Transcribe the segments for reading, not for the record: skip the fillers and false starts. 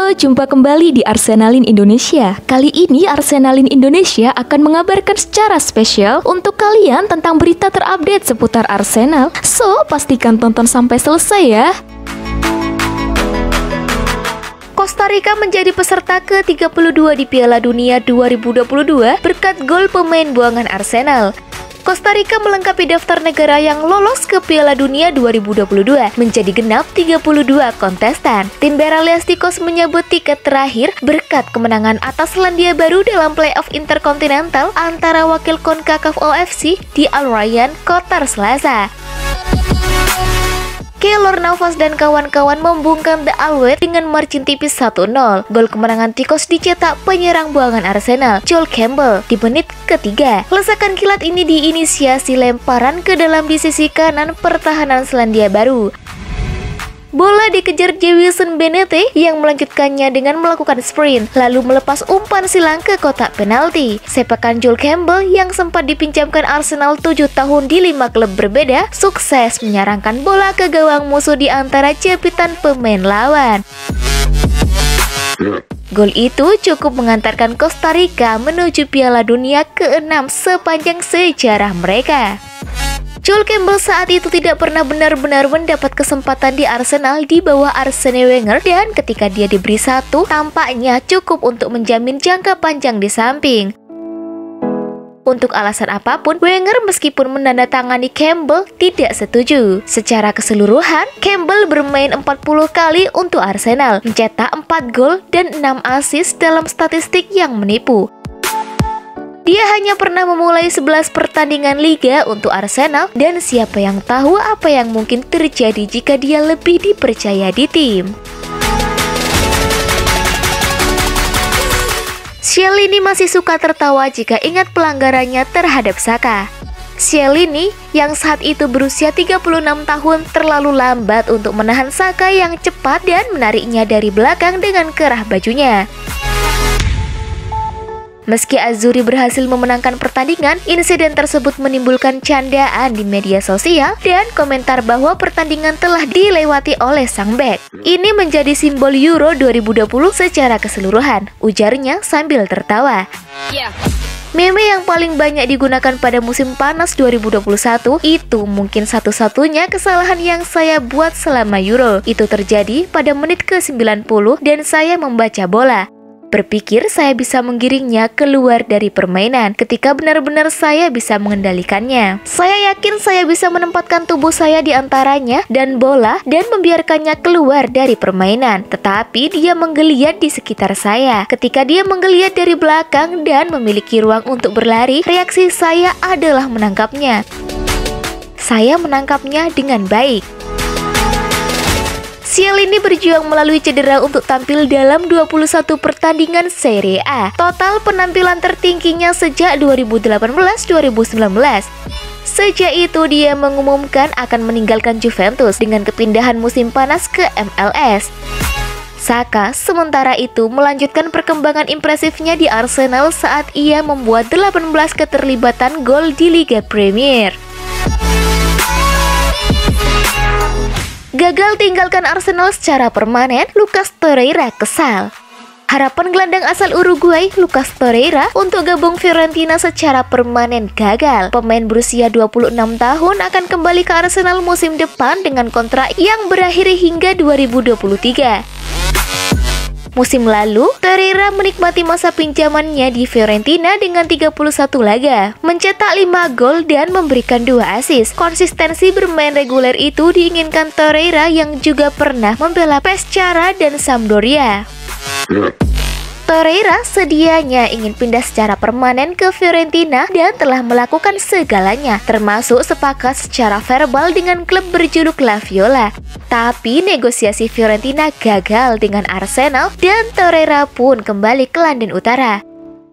Halo, jumpa kembali di Arsenalin Indonesia. Kali ini Arsenalin Indonesia akan mengabarkan secara spesial untuk kalian tentang berita terupdate seputar Arsenal. So, pastikan tonton sampai selesai ya. Costa Rica menjadi peserta ke-32 di Piala Dunia 2022 berkat gol pemain buangan Arsenal. Costa Rica melengkapi daftar negara yang lolos ke Piala Dunia 2022 menjadi genap 32 kontestan. Tim Beraliastikos menyebut tiket terakhir berkat kemenangan atas Selandia Baru dalam playoff interkontinental antara wakil CONCACAF OFC di Al Rayyan, Qatar Selasa. Keylor Navas dan kawan-kawan membungkam The Alouettes dengan margin tipis 1-0. Gol kemenangan Tikos dicetak penyerang buangan Arsenal, Joel Campbell, di menit ketiga. Lesakan kilat ini diinisiasi lemparan ke dalam di sisi kanan pertahanan Selandia Baru. Bola dikejar Jewison Benete yang melanjutkannya dengan melakukan sprint, lalu melepas umpan silang ke kotak penalti. Sepakan Joel Campbell yang sempat dipinjamkan Arsenal 7 tahun di 5 klub berbeda, sukses menyarangkan bola ke gawang musuh di antara jepitan pemain lawan. Gol itu cukup mengantarkan Costa Rica menuju Piala Dunia ke-6 sepanjang sejarah mereka. Joel Campbell saat itu tidak pernah benar-benar mendapat kesempatan di Arsenal di bawah Arsene Wenger, dan ketika dia diberi satu, tampaknya cukup untuk menjamin jangka panjang di samping. Untuk alasan apapun, Wenger meskipun menandatangani Campbell tidak setuju. Secara keseluruhan, Campbell bermain 40 kali untuk Arsenal, mencetak 4 gol dan 6 assist dalam statistik yang menipu. Dia hanya pernah memulai 11 pertandingan liga untuk Arsenal, dan siapa yang tahu apa yang mungkin terjadi jika dia lebih dipercaya di tim. Chiellini masih suka tertawa jika ingat pelanggarannya terhadap Saka. Chiellini yang saat itu berusia 36 tahun terlalu lambat untuk menahan Saka yang cepat dan menariknya dari belakang dengan kerah bajunya. Meski Azzurri berhasil memenangkan pertandingan, insiden tersebut menimbulkan candaan di media sosial dan komentar bahwa pertandingan telah dilewati oleh sang bek. Ini menjadi simbol Euro 2020 secara keseluruhan, ujarnya sambil tertawa. Meme yang paling banyak digunakan pada musim panas 2021 itu mungkin satu-satunya kesalahan yang saya buat selama Euro. Itu terjadi pada menit ke-90 dan saya membaca bola. Berpikir saya bisa menggiringnya keluar dari permainan ketika benar-benar saya bisa mengendalikannya. Saya yakin saya bisa menempatkan tubuh saya di antaranya dan bola dan membiarkannya keluar dari permainan. Tetapi dia menggeliat di sekitar saya. Ketika dia menggeliat dari belakang dan memiliki ruang untuk berlari, reaksi saya adalah menangkapnya. Saya menangkapnya dengan baik. Chiellini berjuang melalui cedera untuk tampil dalam 21 pertandingan Serie A. Total penampilan tertingginya sejak 2018-2019. Sejak itu dia mengumumkan akan meninggalkan Juventus dengan kepindahan musim panas ke MLS. Saka sementara itu melanjutkan perkembangan impresifnya di Arsenal saat ia membuat 18 keterlibatan gol di Liga Premier. Gagal tinggalkan Arsenal secara permanen, Lucas Torreira kesal. Harapan gelandang asal Uruguay, Lucas Torreira, untuk gabung Fiorentina secara permanen gagal. Pemain berusia 26 tahun akan kembali ke Arsenal musim depan dengan kontrak yang berakhir hingga 2023. Musim lalu, Torreira menikmati masa pinjamannya di Fiorentina dengan 31 laga, mencetak 5 gol dan memberikan 2 assist. Konsistensi bermain reguler itu diinginkan Torreira yang juga pernah membela Pescara dan Sampdoria. Torreira sedianya ingin pindah secara permanen ke Fiorentina dan telah melakukan segalanya, termasuk sepakat secara verbal dengan klub berjuluk La Viola. Tapi negosiasi Fiorentina gagal dengan Arsenal dan Torreira pun kembali ke London Utara.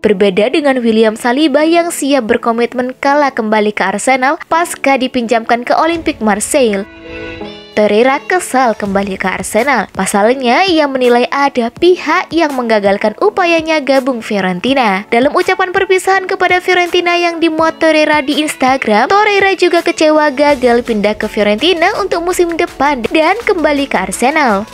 Berbeda dengan William Saliba yang siap berkomitmen kala kembali ke Arsenal pasca dipinjamkan ke Olympique Marseille. Torreira kesal kembali ke Arsenal. Pasalnya, ia menilai ada pihak yang menggagalkan upayanya gabung Fiorentina. Dalam ucapan perpisahan kepada Fiorentina yang dimuat Torreira di Instagram, Torreira juga kecewa gagal pindah ke Fiorentina untuk musim depan dan kembali ke Arsenal.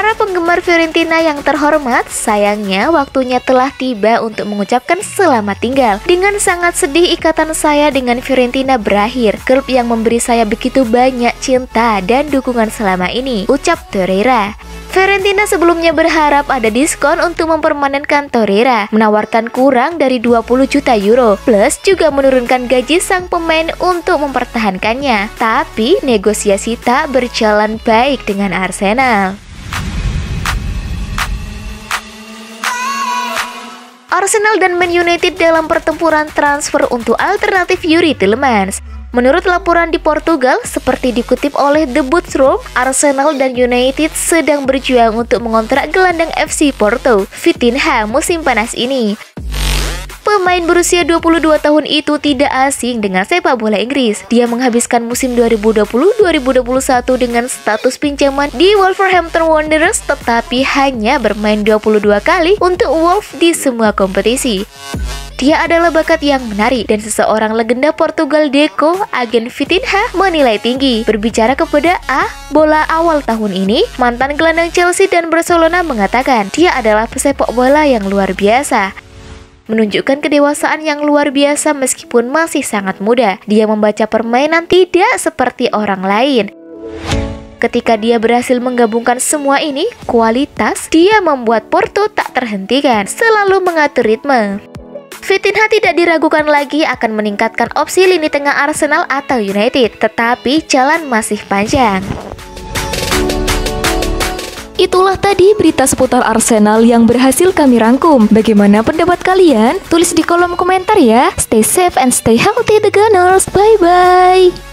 Para penggemar Fiorentina yang terhormat, sayangnya waktunya telah tiba untuk mengucapkan selamat tinggal. Dengan sangat sedih, ikatan saya dengan Fiorentina berakhir. Klub yang memberi saya begitu banyak cinta dan dukungan selama ini, ucap Torreira. Fiorentina sebelumnya berharap ada diskon untuk mempermanenkan Torreira, menawarkan kurang dari 20 juta euro, plus juga menurunkan gaji sang pemain untuk mempertahankannya. Tapi negosiasi tak berjalan baik dengan Arsenal. Arsenal dan Man United dalam pertempuran transfer untuk alternatif Yuri Tielemans. Menurut laporan di Portugal, seperti dikutip oleh The Bootsroom, Arsenal dan United sedang berjuang untuk mengontrak gelandang FC Porto, Vitinha, musim panas ini. Pemain berusia 22 tahun itu tidak asing dengan sepak bola Inggris. Dia menghabiskan musim 2020-2021 dengan status pinjaman di Wolverhampton Wanderers, tetapi hanya bermain 22 kali untuk Wolves di semua kompetisi. Dia adalah bakat yang menarik dan seseorang legenda Portugal Deco, agen Vitinha, menilai tinggi. Berbicara kepada Bola awal tahun ini, mantan gelandang Chelsea dan Barcelona mengatakan dia adalah pesepak bola yang luar biasa. Menunjukkan kedewasaan yang luar biasa meskipun masih sangat muda. Dia membaca permainan tidak seperti orang lain. Ketika dia berhasil menggabungkan semua ini, kualitas, dia membuat Porto tak terhentikan, selalu mengatur ritme. Vitinha tidak diragukan lagi akan meningkatkan opsi lini tengah Arsenal atau United, tetapi jalan masih panjang. Itulah tadi berita seputar Arsenal yang berhasil kami rangkum. Bagaimana pendapat kalian? Tulis di kolom komentar ya. Stay safe and stay healthy the Gunners. Bye-bye.